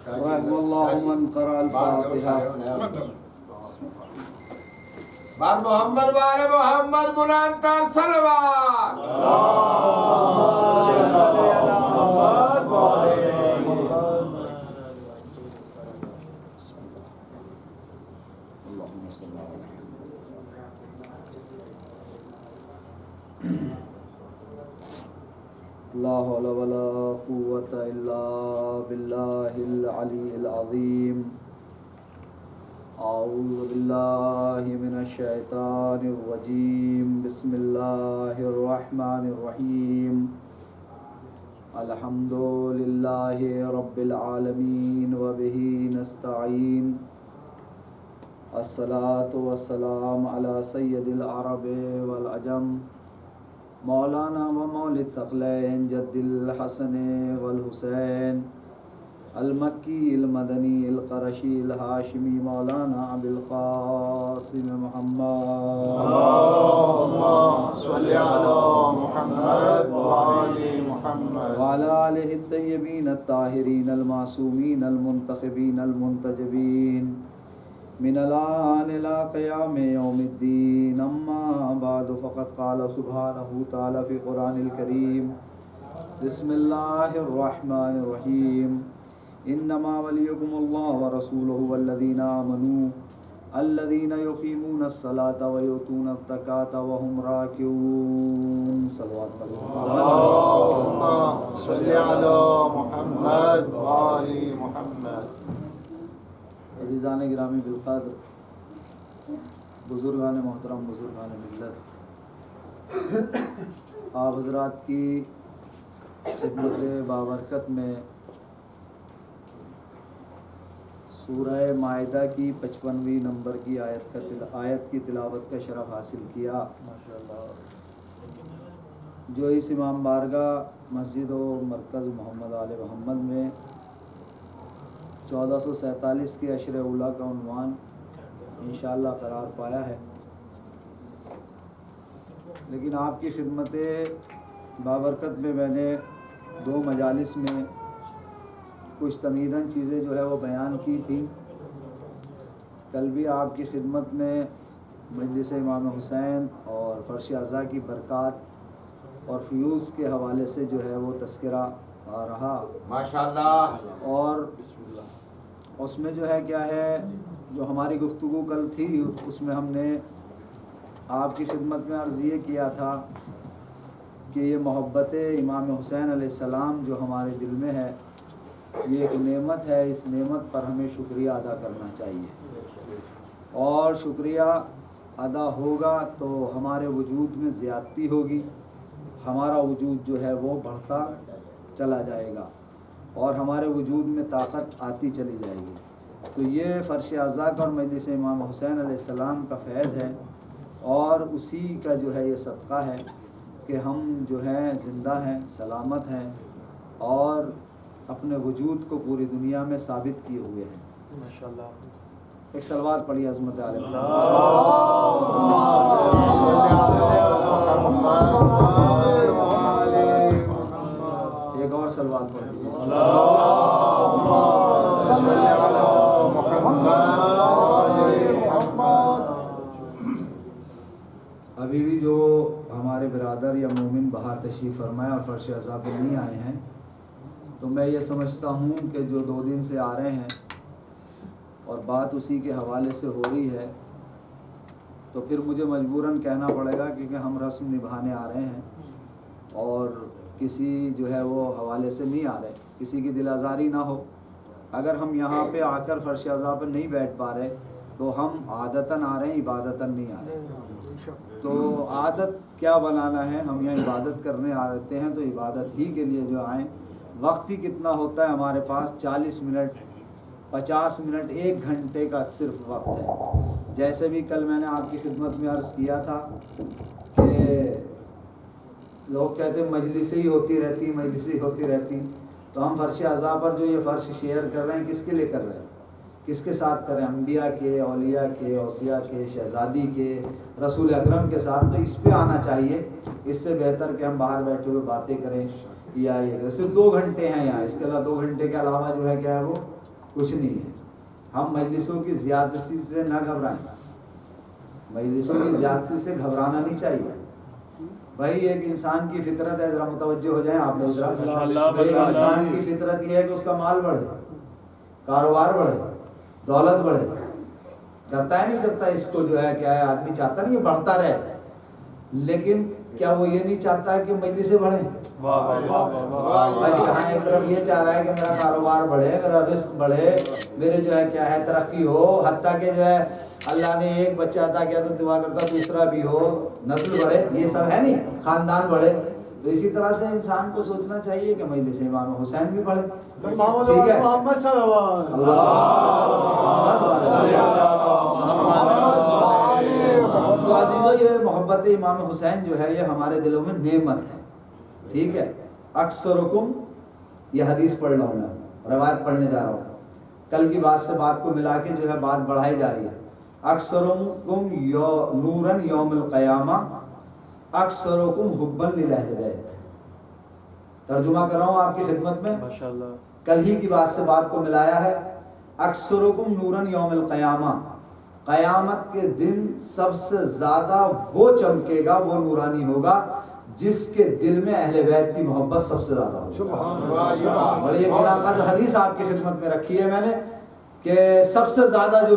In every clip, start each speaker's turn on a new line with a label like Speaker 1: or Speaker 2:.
Speaker 1: رحم اللہ من قرأ الفاتحہ.
Speaker 2: بار محمد وال محمد بلند تر صلوات.
Speaker 1: اللهم صل على محمد. لا حول ولا قوة إلا بالله العلي العظيم. أعوذ بالله من الشيطان الرجيم. بسم الله الرحمن الرحيم. الحمد لله رب العالمين وبه نستعين. الصلاة والسلام على سيد العرب والعجم مولانا ومولى الثقلين جد الحسن والحسين المکی المدنی القرشی الہاشمی مولانا ابو القاسم محمد.
Speaker 2: اللهم صل على محمد وآل محمد
Speaker 1: وعلى آلہ الطیبین الطاہرین المعصومین المنتخبین المنتجبین من الآن إلى قیام یوم الدین. اما بعد فقد قال سبحانہ تعالی فی قرآن الکریم. بسم اللہ الرحمن الرحیم. انما ولیکم اللہ ورسولہ والذین آمنوا الذین یقیمون الصلاة ویؤتون الزکاة وهم راکعون. صلوات
Speaker 2: اللهم صل على محمد وآل محمد.
Speaker 1: عزیزان گرامی بالقدر، بزرگان محترم، بزرگان ملت، آپ حضرات کی خدمت بابرکت میں سورہ مائدہ کی 55ویں نمبر کی آیت کی تلاوت کا شرف حاصل کیا. جو اس امام بارگاہ مسجد و مرکز محمد آل محمد میں 1447 کے عشر اولیٰ کا عنوان انشاءاللہ قرار پایا ہے. لیکن آپ کی خدمت بابرکت میں میں نے 2 مجالس میں کچھ تمیزاً چیزیں جو ہے وہ بیان کی تھی. کل بھی آپ کی خدمت میں مجلس امام حسین اور فرش اعضاء کی برکات اور فیوز کے حوالے سے جو ہے وہ تذکرہ آ رہا
Speaker 2: ماشاءاللہ.
Speaker 1: اور اس میں جو ہے کیا ہے، جو ہماری گفتگو کل تھی اس میں ہم نے آپ کی خدمت میں عرض یہ کیا تھا کہ یہ محبت امام حسین علیہ السلام جو ہمارے دل میں ہے یہ ایک نعمت ہے. اس نعمت پر ہمیں شکریہ ادا کرنا چاہیے، اور شکریہ ادا ہوگا تو ہمارے وجود میں زیادتی ہوگی، ہمارا وجود جو ہے وہ بڑھتا چلا جائے گا اور ہمارے وجود میں طاقت آتی چلی جائے گی. تو یہ فرش اعضاء اور مجلس امام حسین علیہ السلام کا فیض ہے، اور اسی کا جو ہے یہ صدقہ ہے کہ ہم جو ہیں زندہ ہیں، سلامت ہیں، اور اپنے وجود کو پوری دنیا میں ثابت کیے ہوئے ہیں.
Speaker 2: ماشاءاللہ.
Speaker 1: ایک صلوات پڑھی عظمت عالم. ایک اور صلوات پڑھ دیجیے. ابھی بھی جو ہمارے برادر یا مومن باہر تشریف فرمائے اور فرش اعضاء پہ نہیں آئے ہیں، تو میں یہ سمجھتا ہوں کہ جو 2 دن سے آ رہے ہیں اور بات اسی کے حوالے سے ہو رہی ہے، تو پھر مجھے مجبوراً کہنا پڑے گا کیونکہ ہم رسم نبھانے آ رہے ہیں اور کسی جو ہے وہ حوالے سے نہیں آ رہے، کسی کی دل آزاری نہ ہو. اگر ہم یہاں پہ آ کر فرش اعضاء پر نہیں بیٹھ پا رہے تو ہم عادتاً آ رہے ہیں، عبادتاً نہیں آ رہے. تو عادت کیا بنانا ہے، ہم یہاں عبادت کرنے آتے ہیں تو عبادت ہی کے لیے جو آئیں. وقت ہی کتنا ہوتا ہے ہمارے پاس، 40 منٹ 50 منٹ 1 گھنٹے کا صرف وقت ہے. جیسے بھی کل میں نے آپ کی خدمت میں عرض کیا تھا کہ لوگ کہتے ہیں مجلسیں ہی ہوتی رہتی، مجلسیں ہوتی رہتی. تو ہم فرش اعضاء پر جو یہ فرش شیئر کر رہے ہیں کس کے لیے کر رہے ہیں، کس کے ساتھ کریں؟ انبیاء کے، اولیاء کے، اوصیاء کے، شہزادی کے، رسول اکرم کے ساتھ. تو اس پہ آنا چاہیے. اس سے بہتر کہ ہم باہر بیٹھے ہوئے باتیں کریں یا یہ صرف 2 گھنٹے ہیں یہاں، اس کے علاوہ 2 گھنٹے کے علاوہ جو ہے کیا ہے وہ کچھ نہیں ہے. ہم مجلسوں کی زیادتی سے نہ گھبرائیں. مجلسوں کی زیادتی سے گھبرانا نہیں چاہیے. بھائی ایک انسان کی فطرت ہے, ذرا متوجہ ہو جائیں آپ لوگ. ایک انسان کی فطرت یہ ہے کہ اس کا مال بڑھے, کاروبار بڑھے, دولت بڑھے. کرتا ہے نہیں کرتا, اس کو جو ہے کیا ہے, آدمی چاہتا نہیں یہ بڑھتا رہے, لیکن کیا وہ یہ نہیں چاہتا ہے کہ مجلسیں بڑھیں؟ بھائی جہاں ایک طرف یہ چاہ رہا ہے کہ میرا کاروبار بڑھے, میرا رزق بڑھے, میرے جو ہے کیا ہے ترقی ہو, حتیٰ کہ جو ہے اللہ نے ایک بچہ عطا کیا تو دعا کرتا دوسرا بھی ہو, نسل بڑھے, یہ سب ہے نہیں, خاندان بڑھے. تو اسی طرح سے انسان کو سوچنا چاہیے کہ مجلس امام حسین بھی بڑھے. ٹھیک ہے, تو عزیزو یہ محبت امام حسین جو ہے یہ ہمارے دلوں میں نعمت ہے. ٹھیک ہے, اکثرکم, یہ حدیث پڑھ رہا ہوں میں, روایت پڑھنے جا رہا ہوں, کل کی بات سے بات کو ملا کے جو ہے بات بڑھائی جا رہی ہے. اکثرکم نوراً یوم القیامہ اکثرکم حباً للہل بیت. ترجمہ کر رہا ہوں آپ کی خدمت میں, کل ہی کی بات سے بات کو ملایا ہے. اکثرکم نوراً یوم القیامہ, قیامت کے دن سب سے زیادہ وہ چمکے گا, وہ نورانی ہوگا جس کے دل میں اہل بیت کی محبت سب سے زیادہ ہوگی. بڑی بڑا قدر حدیث آپ کی خدمت میں رکھی ہے میں نے کہ سب سے زیادہ جو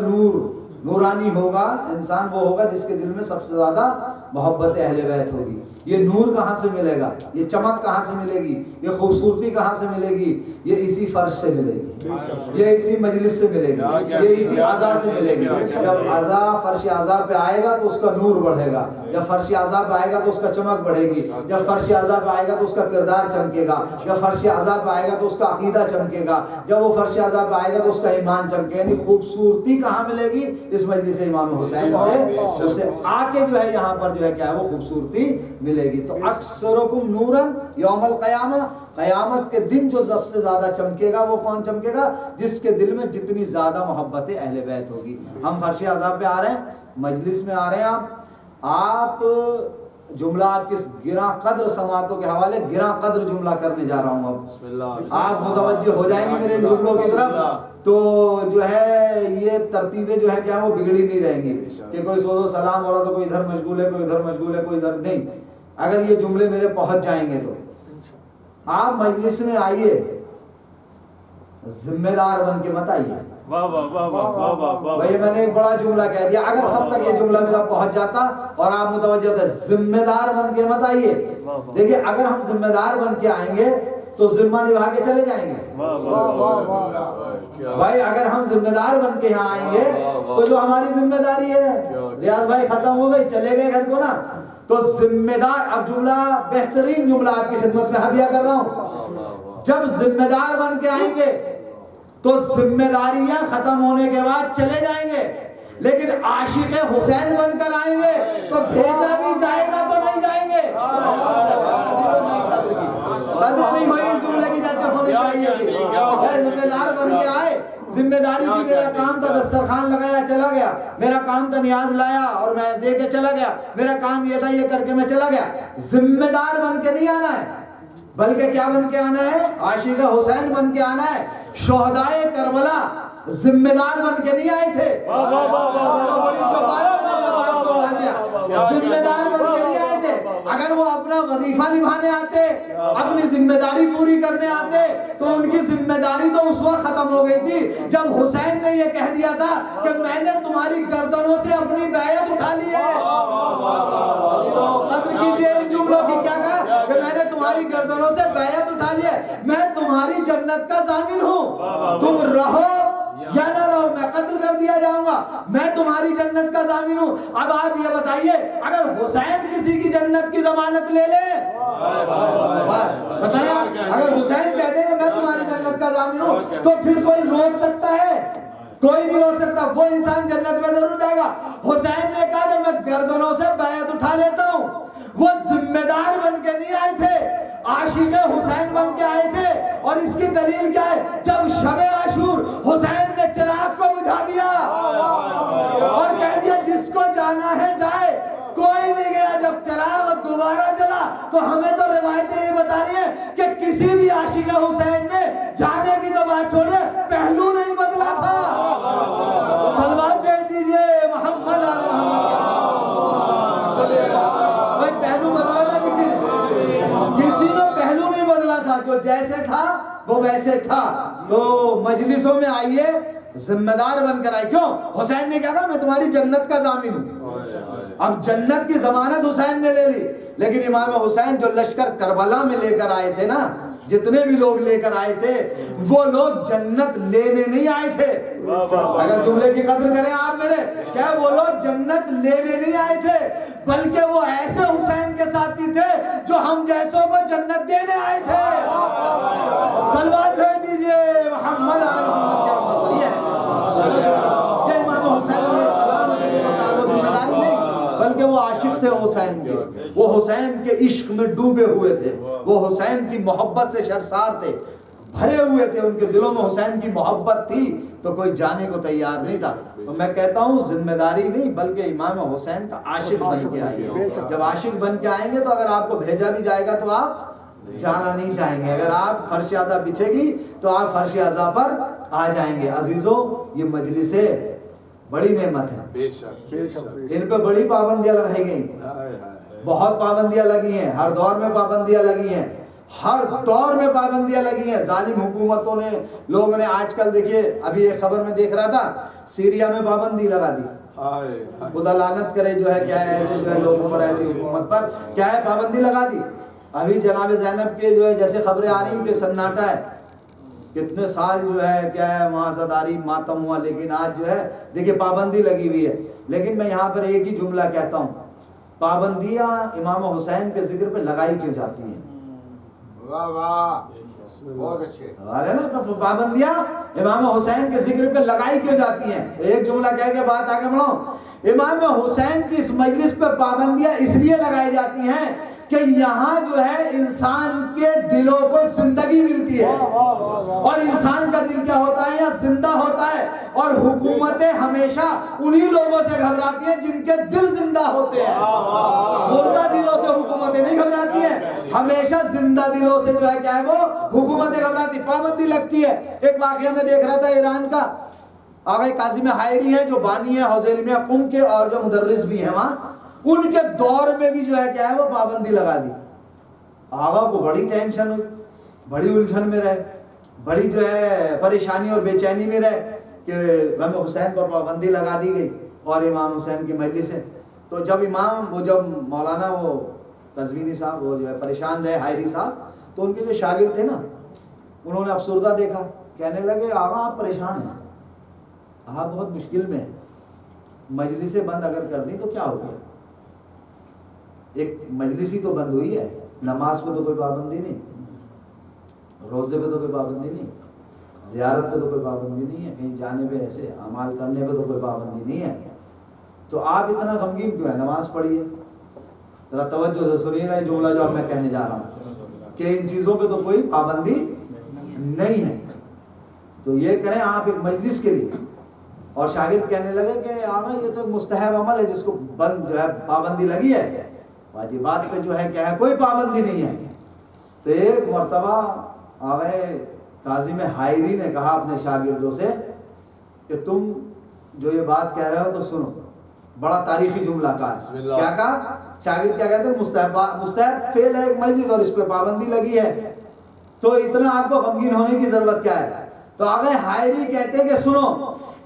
Speaker 1: نورانی ہوگا انسان وہ ہوگا جس کے دل میں سب سے زیادہ محبت اہل بیت ہوگی. یہ نور کہاں سے ملے گا, یہ چمک کہاں سے ملے گی, یہ خوبصورتی کہاں سے ملے گی؟ یہ اسی فرش سے ملے گی, یہ اسی مجلس سے ملے گی, یہ اسی اعضاء سے ملے گی. جب اعضاء فرش اعضاء پہ آئے گا تو اس کا نور بڑھے گا, جب فرش اعضاء پہ آئے گا تو اس کا چمک بڑھے گی, جب فرش اعضاء پہ آئے گا تو اس کا کردار چمکے گا, جب فرش اعضاء پہ آئے گا تو اس کا عقیدہ چمکے گا, جب وہ فرش اعضاء پہ آئے گا تو اس کا ایمان چمکے. یعنی خوبصورتی کہاں ملے گی؟ اس مجلس امام حسین سے, اسے آ کے جو ہے یہاں پر جو ہے کیا ہے وہ خوبصورتی ملے گی. تو اکثرکم نوراً یوم القیامہ, قیامت کے دن جو سب سے زیادہ چمکے گا وہ کون چمکے گا؟ جس کے دل میں جتنی زیادہ محبت اہل بیت ہوگی. ہم فرش اعضاء پہ آ رہے ہیں, مجلس میں آ رہے ہیں, آپ جملہ آپ کی گراں قدر سماعتوں کے حوالے گراں قدر جملہ کرنے جا رہا ہوں. اب آپ متوجہ ہو جائیں گے میرے ان جملوں کی طرف, تو جو ہے یہ ترتیبیں جو ہے کیا وہ بگڑی نہیں رہیں گی کہ کوئی سوز و سلام ہو رہا تو کوئی ادھر مشغول ہے, کوئی ادھر مشغول ہے, کوئی ادھر نہیں. اگر یہ جملے میرے پہنچ جائیں گے تو آپ مجلس میں آئیے, ذمہ دار بن کے مت آئیے. بھائی میں نے ایک بڑا جملہ کہہ دیا, اگر سب تک یہ جملہ میرا پہنچ جاتا اور آپ متوجہ ہوتے, ذمہ دار بن کے مت آئیے. دیکھیے اگر ہم ذمہ دار بن کے آئیں گے تو ذمہ نبھا کے چلے جائیں گے. بھائی اگر ہم ذمہ دار بن کے یہاں آئیں گے تو جو ہماری ذمہ داری ہے, ریاض بھائی ختم ہو گئی, چلے گئے گھر کو نا, تو ذمہ دار, اب جملہ بہترین جملہ آپ کی خدمت میں ہدیہ کر رہا ہوں, جب ذمہ دار بن کے آئیں گے تو ذمہ داریاں ختم ہونے کے بعد چلے جائیں گے, لیکن عاشق حسین بن کر آئیں گے تو بھیجا بھی جائے گا تو نہیں جائیں گے. قدر نہیں ہوئی اس جملے کی جیسے ہونی چاہیے تھی. ذمہ دار بن کے آئے, ذمہ داری تھی, میرا کام تھا دسترخوان لگایا چلا گیا, میرا کام تھا نیاز لایا اور میں دے کے چلا گیا, میرا کام یہ تھا یہ کر کے میں چلا گیا. ذمہ دار بن کے نہیں آنا ہے, بلکہ کیا بن کے آنا ہے؟ عاشق حسین بن کے آنا ہے. شہدائے کربلا ذمہ دار بن کے نہیں آئے تھے, ذمہ دار بن کے نہیں آئے تھے. اگر وہ اپنا وظیفہ نبھانے آتے, اپنی ذمہ داری پوری کرنے آتے, تو ان کی ذمہ داری تو اس وقت ختم ہو گئی تھی جب حسین نے یہ کہہ دیا تھا کہ میں نے تمہاری گردنوں سے اپنی بیعت اٹھا لی ہے. قدر کیجئے ان جملوں کی, کیا کہا کہ میں نے تمہاری گردنوں سے بیعت اٹھا لی ہے, میں تمہاری جنت کا ضامن ہوں, تم رہو یا نہ رہو, میں قتل کر دیا جاؤں گا, میں تمہاری جنت کا ضامن ہوں. اب آپ یہ بتائیے اگر حسین کسی کی جنت کی ضمانت لے لے, بتائیں اگر حسین کہہ دیں کہ میں تمہاری جنت کا ضامن ہوں, تو پھر کوئی روک سکتا ہے؟ کوئی نہیں روک سکتا. وہ انسان جنت میں ضرور جائے گا. حسین نے کہا کہ میں گردنوں سے بیعت اٹھا لیتا ہوں. وہ ذمہ دار بن کے نہیں آئے تھے, عاشق حسین بن کے آئے تھے. اور اس کی دلیل کیا ہے؟ جب شب عاشور حسین نے چراغ کو بجھا دیا اور کہہ دیا جس کو جانا ہے جائے, کوئی نہیں گیا. جب چراغ دوبارہ جلا تو ہمیں تو روایتیں یہ بتا رہی ہیں کہ کسی بھی عاشق حسین نے جانے کی تو بات چھوڑیے, پہلو نہیں بدلا. وہ ویسے تھا. تو مجلسوں میں آئیے ذمہ دار بن کر آئے. کیوں؟ حسین نے کہا نا میں تمہاری جنت کا ضامن ہوں. اب جنت کی ضمانت حسین نے لے لی. لیکن امام حسین جو لشکر کربلا میں لے کر آئے تھے نا، جتنے بھی لوگ لے کر آئے تھے، وہ لوگ جنت لینے نہیں آئے تھے. اگر جملے کی قدر کریں آپ میرے، کیا وہ لوگ جنت لینے نہیں آئے تھے، بلکہ وہ ایسے حسین کے ساتھی تھے جو ہم جیسوں کو جنت دینے آئے تھے. صلوات بھیج دیجئے محمد آل محمد کے امت پر. یہ امام حسین علیہ السلام کی ذمہ داری نہیں، بلکہ وہ عاشق تھے حسین کے. وہ حسین کے عشق میں ڈوبے ہوئے تھے. وہ حسین کی محبت سے سرشار تھے، بھرے ہوئے تھے. ان کے دلوں میں حسین کی محبت تھی تو کوئی جانے کو تیار نہیں تھا. تو میں کہتا ہوں ذمہ داری نہیں، بلکہ امام حسین کا عاشق بن کے آئیے. جب عاشق بن کے آئیں گے تو اگر آپ کو بھیجا بھی جائے گا تو آپ جانا نہیں چاہیں گے. اگر آپ فرش اعضا بچھے گی تو آپ فرش اعضا پر آ جائیں گے. عزیزوں، یہ مجلسیں بڑی نعمت ہے. ان پہ بڑی پابندیاں لگائی گئی، بہت پابندیاں لگی ہیں. ہر دور میں پابندیاں لگی ہیں، ہر دور میں پابندیاں لگی ہیں. ظالم حکومتوں نے، لوگوں نے آج کل دیکھیے، ابھی ایک خبر میں دیکھ رہا تھا، سیریا میں پابندی لگا دی. خدا لعنت کرے جو ہے کیا ہے ایسے جو ہے لوگوں پر، ایسی حکومت پر کیا ہے پابندی لگا دی. ابھی جناب زینب کے جو ہے جیسے خبریں آ رہی ہیں کہ سناٹا ہے، کتنے سال جو ہے کیا ہے وہاں زداری ماتم ہوا، لیکن آج جو ہے دیکھیے پابندی لگی ہوئی ہے. لیکن میں یہاں پر ایک ہی جملہ کہتا ہوں، پابندیاں امام حسین کے ذکر پہ لگائی کیوں جاتی ہیں؟
Speaker 2: واہ واہ، بہت اچھے.
Speaker 1: پابندیاں امام حسین کے ذکر پہ لگائی کیوں جاتی ہیں؟ ایک جملہ کہہ کے بات آگے بڑھاؤں. امام حسین کی اس مجلس پہ پابندیاں اس لیے لگائی جاتی ہیں کہ یہاں جو ہے انسان کے دلوں کو زندگی ملتی ہے، اور انسان کا دل کیا ہوتا ہے؟ یا زندہ ہوتا ہے. اور حکومتیں ہمیشہ انہی لوگوں سے گھبراتی ہیں جن کے دل زندہ ہوتے ہیں. مردہ دلوں سے حکومتیں نہیں گھبراتی ہیں، ہمیشہ زندہ دلوں سے جو ہے کیا ہے وہ حکومتیں گھبراتی. پابندی لگتی ہے. ایک واقعہ میں دیکھ رہا تھا ایران کا، آغا کاظم حائری ہیں جو بانی ہیں حوض علمیہ قم کے اور جو مدرس بھی ہیں وہاں، ان کے دور میں بھی جو ہے کیا ہے وہ پابندی لگا دی. آغا کو بڑی ٹینشن ہوئی، بڑی الجھن میں رہے، بڑی جو ہے پریشانی اور بے چینی میں رہے کہ غم حسین پر پابندی لگا دی گئی اور امام حسین کی مجلس ہے. تو جب مولانا وہ قزوینی صاحب وہ جو ہے پریشان رہے حائری صاحب، تو ان کے جو شاگرد تھے نا انہوں نے افسردہ دیکھا، کہنے لگے آغا آپ پریشان ہیں، آپ بہت مشکل میں ہیں، مجلسیں بند اگر کر دی تو کیا ہو گیا؟ ایک مجلس ہی تو بند ہوئی ہے، نماز پہ تو کوئی پابندی نہیں، روزے پہ تو کوئی پابندی نہیں، زیارت پہ تو کوئی پابندی نہیں ہے، کہیں جانے پہ ایسے اعمال کرنے پہ تو کوئی پابندی نہیں ہے. تو آپ اتنا غمگین کیوں ہیں؟ نماز پڑھیے. ذرا توجہ سے سنیے گا یہ جملہ جو اب میں کہنے جا رہا ہوں کہ ان چیزوں پہ تو کوئی پابندی نہیں ہے. تو یہ کریں آپ ایک مجلس کے لیے. اور شاگرد کہنے لگے کہ آقا یہ تو مستحب عمل ہے جس کو بند جو ہے پابندی لگی ہے، واجبات پہ جو ہے کیا ہے کوئی پابندی نہیں ہے. تو ایک مرتبہ آقا کاظم حائری نے کہا اپنے شاگردوں سے کہ تم جو یہ بات کہہ رہے ہو تو سنو. بڑا تاریخی جملہ کہا. کیا کہا؟ شاگرد کیا کہتے ہیں مستحب فعل ہے ایک مجلس اور اس پہ پابندی لگی ہے، تو اتنا آپ کو غمگین ہونے کی ضرورت کیا ہے؟ تو آقا حائری کہتے ہیں کہ سنو،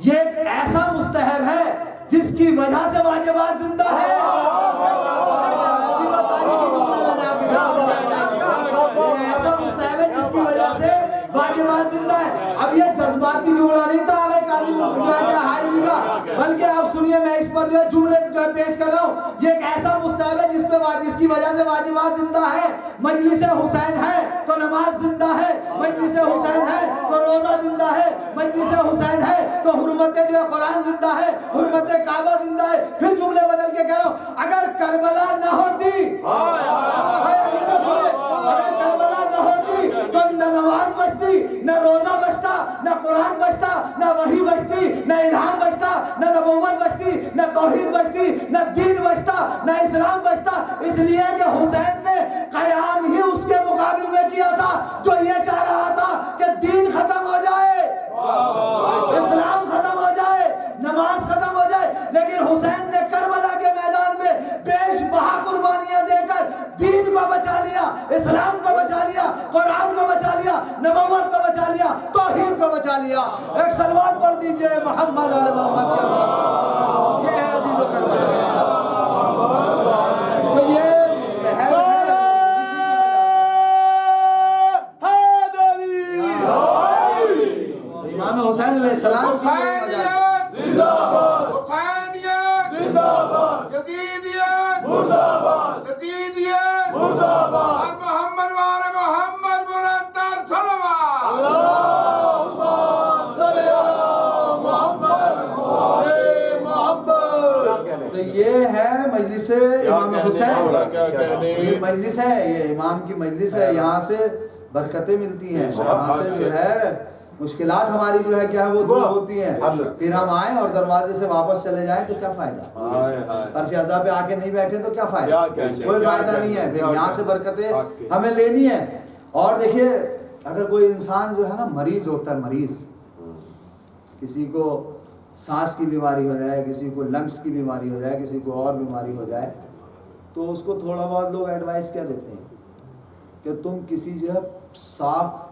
Speaker 1: یہ ایک ایسا مستحب ہے جس کی وجہ سے واجبات زندہ ہے. ایسا مستحب ہے جس کی وجہ سے واجبات زندہ ہے. اب یہ جذباتی جملہ نہیں تھا آقا کاظم جو ہے حائری کا، بلکہ آپ سنیے میں اس پر جو ہے جملے جو ہے پیش کر رہا ہوں. یہ ایک ایسا مستحب ہے جس کی وجہ سے واجبات زندہ ہے. مجلس حسین ہے تو نماز زندہ ہے، مجلس حسین ہے تو روزہ زندہ ہے، مجلس حسین ہے تو حرمت جو ہے قرآن زندہ ہے، حرمت کعبہ زندہ ہے. پھر جملے بدل کے کہہ رہا ہوں، اگر کربلا نہ ہوتی، اگر کربلا نہ ہوتی تو نہ نماز بچتی، نہ روزہ بچتا، نہ قرآن بچتا، نہ وحی بچتی، نہ الہام بچتا، نہ نبوت بچتی، نہ توحید بچتی، نہ دین بچتا، نہ اسلام بچتا. اس لیے کہ حسین نے قیام ہی اس کے مقابل میں کیا تھا جو یہ چاہ رہا تھا کہ دین ختم ہو جائے، اسلام ختم ہو جائے، نماز ختم ہو جائے. لیکن حسین نے کربلا کے میدان میں بیش بہا قربانیاں دے کر دین کو بچا لیا، اسلام کو بچا لیا، قرآن کو بچا لیا، نبوت کو توحید کو بچا لیا. ایک صلوات پڑھ دیجئے محمد آل محمد کے اوپر. یہ ہے عزیز و کربلا. تو یہ مستحب ہے. امام حسین علیہ السلام کی
Speaker 2: حسینیت زندہ باد، حسینیت زندہ باد، یزیدیت مردہ باد، یزیدیت مردہ باد. محمد وال محمد بلند تر صلوات. اللہم صلی علی محمد وآل محمد.
Speaker 1: تو یہ ہے مجلس امام حسین. یہ مجلس ہے، یہ امام کی مجلس ہے. یہاں سے برکتیں ملتی ہیں. یہاں سے جو ہے مشکلات ہماری جو ہے کیا ہے وہ دور ہوتی ہیں. پھر ہم آئیں اور دروازے سے واپس چلے جائیں تو کیا فائدہ؟ فرش اعضاء پہ آ کے نہیں بیٹھے تو کیا فائدہ؟ کوئی فائدہ نہیں ہے. پھر یہاں سے برکتیں ہمیں لینی ہے. اور دیکھیے اگر کوئی انسان جو ہے نا مریض ہوتا ہے، مریض، کسی کو سانس کی بیماری ہو جائے، کسی کو لنگس کی بیماری ہو جائے، کسی کو اور بیماری ہو جائے، تو اس کو تھوڑا بہت لوگ ایڈوائز کیا دیتے ہیں کہ تم کسی جو ہے صاف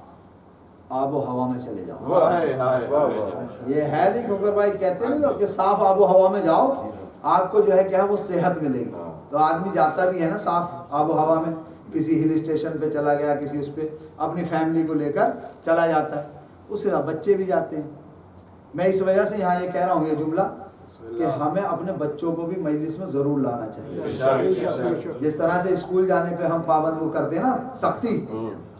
Speaker 1: آب و ہوا میں چلے جاؤ. یہ ہے نہیں کھوکر بھائی کہتے نہیں لوگ کہ صاف آب و ہوا میں جاؤ، آپ کو جو ہے کیا وہ صحت ملے گی. تو آدمی جاتا بھی ہے نا صاف آب و ہوا میں، کسی ہل اسٹیشن پہ چلا گیا، کسی اس پہ اپنی فیملی کو لے کر چلا جاتا ہے. اس کے بعد بچے بھی جاتے ہیں. میں اس وجہ سے یہاں یہ کہہ رہا ہوں یہ جملہ کہ ہمیں اپنے بچوں کو بھی مجلس میں ضرور لانا چاہیے. جس طرح سے اسکول جانے پہ ہم پابند وہ کرتے ہیں نا سختی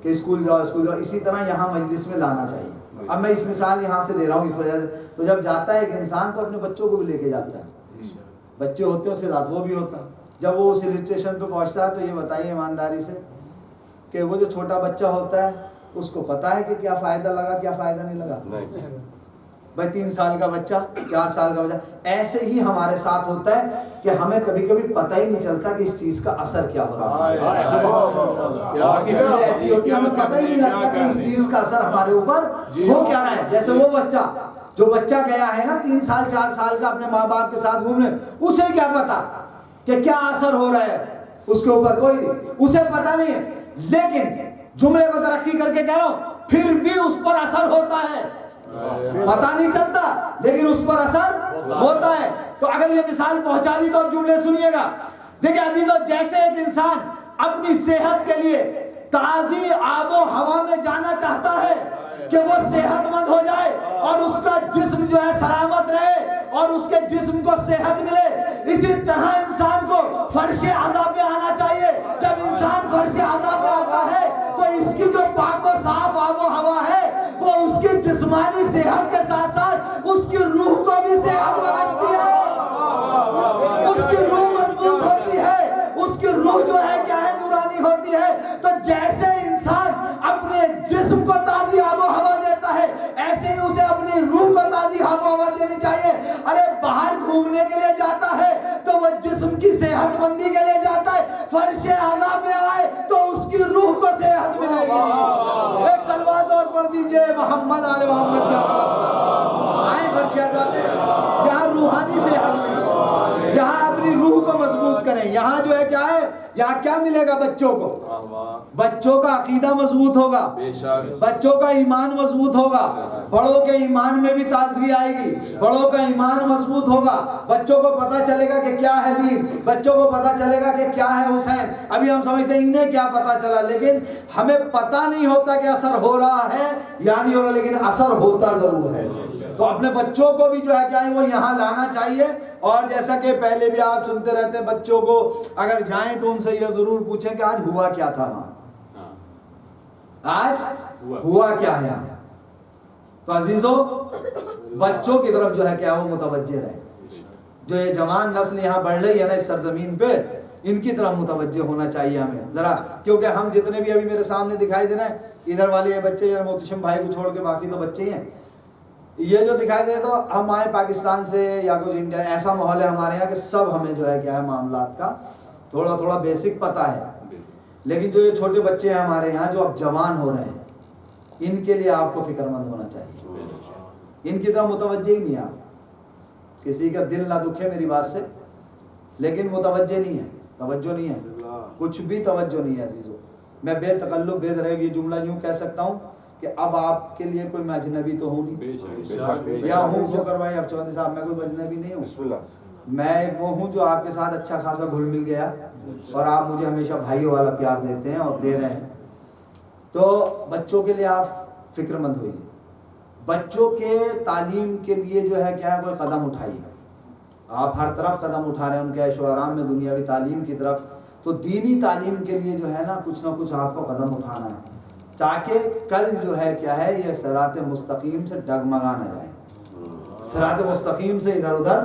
Speaker 1: کہ اسکول جاؤ اسکول جاؤ، اسی طرح یہاں مجلس میں لانا چاہیے. اب میں اس مثال یہاں سے دے رہا ہوں اس وجہ سے. تو جب جاتا ہے ایک انسان تو اپنے بچوں کو بھی لے کے جاتا ہے. بچے ہوتے ہیں اس کے ساتھ وہ بھی ہوتا ہے. جب وہ اس ہل اسٹیشن پہ پہنچتا ہے تو یہ بتائیے ایمانداری سے کہ وہ جو چھوٹا بچہ ہوتا ہے اس کو پتا ہے کہ کیا فائدہ لگا کیا فائدہ نہیں لگا. بھائی 3 سال کا بچہ، 4 سال کا بچہ، ایسے ہی ہمارے ساتھ ہوتا ہے کہ ہمیں کبھی کبھی پتہ ہی نہیں چلتا کہ اس چیز کا اثر کیا ہو رہا ہے. ایسی ہوتی ہے ہمیں پتہ ہی نہیں لگتا کہ اس چیز کا اثر ہمارے اوپر ہو کیا رہا ہے. جیسے وہ بچہ جو بچہ گیا ہے نا 3 سال 4 سال کا اپنے ماں باپ کے ساتھ گھومنے، اسے کیا پتا کہ کیا اثر ہو رہا ہے اس کے اوپر؟ کوئی نہیں، اسے پتہ نہیں ہے. لیکن جملے کو ترقی کر کے کہہ رہا ہوں پھر بھی اس پر اثر ہوتا ہے. پتہ نہیں چلتا لیکن اس پر اثر ہوتا ہے. تو اگر یہ مثال پہنچا دی تو اب جملے سنیے گا. دیکھیں عزیزو، جیسے ایک انسان اپنی صحت کے لیے تازی آب و ہوا میں جانا چاہتا ہے کہ وہ صحت مند ہو جائے اور اس کا جسم جو ہے سلامت رہے اور اس کے جسم کو صحت ملے، اسی طرح انسان کو فرش اعضاء پہ آنا چاہیے. جب انسان فرش اعضاء پہ آتا ہے تو اس کی جو پاک و صاف آب و ہوا ہے وہ اس کی جسمانی صحت کے ساتھ ساتھ اس کی روح کو بھی صحت بخشتی ہے. اس کی روح مضبوط ہوتی ہے، اس کی روح جو ہے کیا ہے نورانی ہوتی ہے. تو جیسے انسان اپنے جسم کو تازی آب و ہوا دیتا ہے ایسے ہی اسے اپنی روح کو تازی آب و ہوا دینی چاہیے. ارے باہر گھومنے کے لیے جاتا ہے تو وہ جسم کی صحت مندی کے لیے جاتا ہے، فرش اعضاء پہ آئے تو اس کی روح کو صحت ملے گی. ایک صلوات اور پڑھ دیجئے محمد آل محمد کے اوپر. آئیں فرش اعضاء پہ، یہاں روحانی صحت لیں، یہاں اپنی روح کو مضبوط کریں. یہاں جو ہے کیا ہے، یہاں کیا ملے گا بچوں کو؟ بچوں کا عقیدہ مضبوط ہوگا، بچوں کا ایمان مضبوط ہوگا، بڑوں کے ایمان میں بھی تازگی آئے گی، بڑوں کا ایمان مضبوط ہوگا. بچوں کو پتہ چلے گا کہ کیا ہے دین، بچوں کو پتہ چلے گا کہ کیا ہے حسین. ابھی ہم سمجھتے ہیں انہیں کیا پتہ چلا، لیکن ہمیں پتہ نہیں ہوتا کہ اثر ہو رہا ہے یا نہیں ہو رہا، لیکن اثر ہوتا ضرور ہے. تو اپنے بچوں کو بھی جو ہے کیا ہے وہ یہاں لانا چاہیے. اور جیسا کہ پہلے بھی آپ سنتے رہتے ہیں، بچوں کو اگر جائیں تو ان سے یہ ضرور پوچھیں کہ آج ہوا کیا تھا وہاں، آج ہوا کیا ہے. تو عزیزو بچوں کی طرف جو ہے کیا وہ متوجہ رہے. جو یہ جوان نسل یہاں بڑھ رہی ہے نا اس سرزمین پہ، ان کی طرف متوجہ ہونا چاہیے ہمیں ذرا. کیونکہ ہم جتنے بھی ابھی میرے سامنے دکھائی دے رہے ہیں، ادھر والے یہ بچے یا محتشم بھائی کو چھوڑ کے باقی تو بچے ہی ہیں. یہ جو دکھائی دے تو ہم آئے پاکستان سے یا کچھ انڈیا، ایسا ماحول ہے ہمارے یہاں کہ سب ہمیں جو ہے کیا ہے معاملات کا تھوڑا تھوڑا بیسک پتہ ہے. لیکن جو یہ چھوٹے بچے ہیں ہمارے یہاں جو اب جوان ہو رہے ہیں، ان کے لیے آپ کو فکر مند ہونا چاہیے. ان کی طرف متوجہ ہی نہیں ہے. آپ کسی کا دل نہ دکھے میری بات سے، لیکن متوجہ نہیں ہے، توجہ نہیں ہے، کچھ بھی توجہ نہیں ہے. عزیزو میں بے تکلف بے درگ یہ جملہ یوں کہہ سکتا ہوں کہ اب آپ کے لیے کوئی میں اجنبی تو ہوں نہیں یا ہوں جو کروائی اب چودھری صاحب میں کوئی اجنبی نہیں ہوں، میں ایک وہ ہوں جو آپ کے ساتھ اچھا خاصا گھل مل گیا اور آپ مجھے ہمیشہ بھائیوں والا پیار دیتے ہیں اور دے رہے ہیں. تو بچوں کے لیے آپ فکر مند ہوئیے، بچوں کے تعلیم کے لیے جو ہے کیا ہے کوئی قدم اٹھائیے. آپ ہر طرف قدم اٹھا رہے ہیں ان کے عیش و آرام میں دنیاوی تعلیم کی طرف، تو دینی تعلیم کے لیے جو ہے نا کچھ نہ کچھ آپ کو قدم اٹھانا ہے تاکہ کل جو ہے کیا ہے یہ صراط مستقیم سے ڈگمگا نہ جائیں، صراط مستقیم سے ادھر ادھر